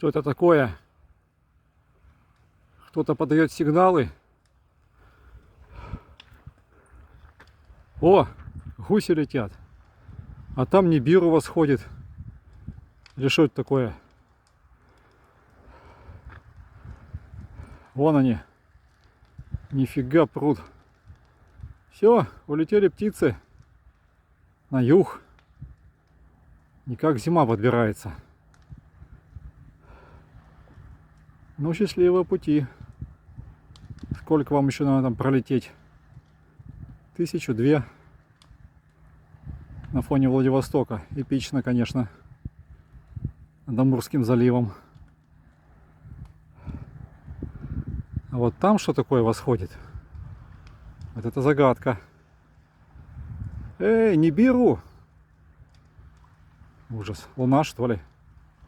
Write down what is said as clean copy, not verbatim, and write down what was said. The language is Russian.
Что это такое? Кто-то подает сигналы. О, гуси летят. А там Нибиру восходит. Или что это такое? Вон они. Нифига пруд. Все, улетели птицы на юг. Никак зима подбирается. Ну, счастливого пути. Сколько вам еще надо там пролететь? 1000-2 на фоне Владивостока. Эпично, конечно. Над Амурским заливом. А вот там что такое восходит? Вот это загадка. Эй, Нибиру! Ужас. Луна, что ли?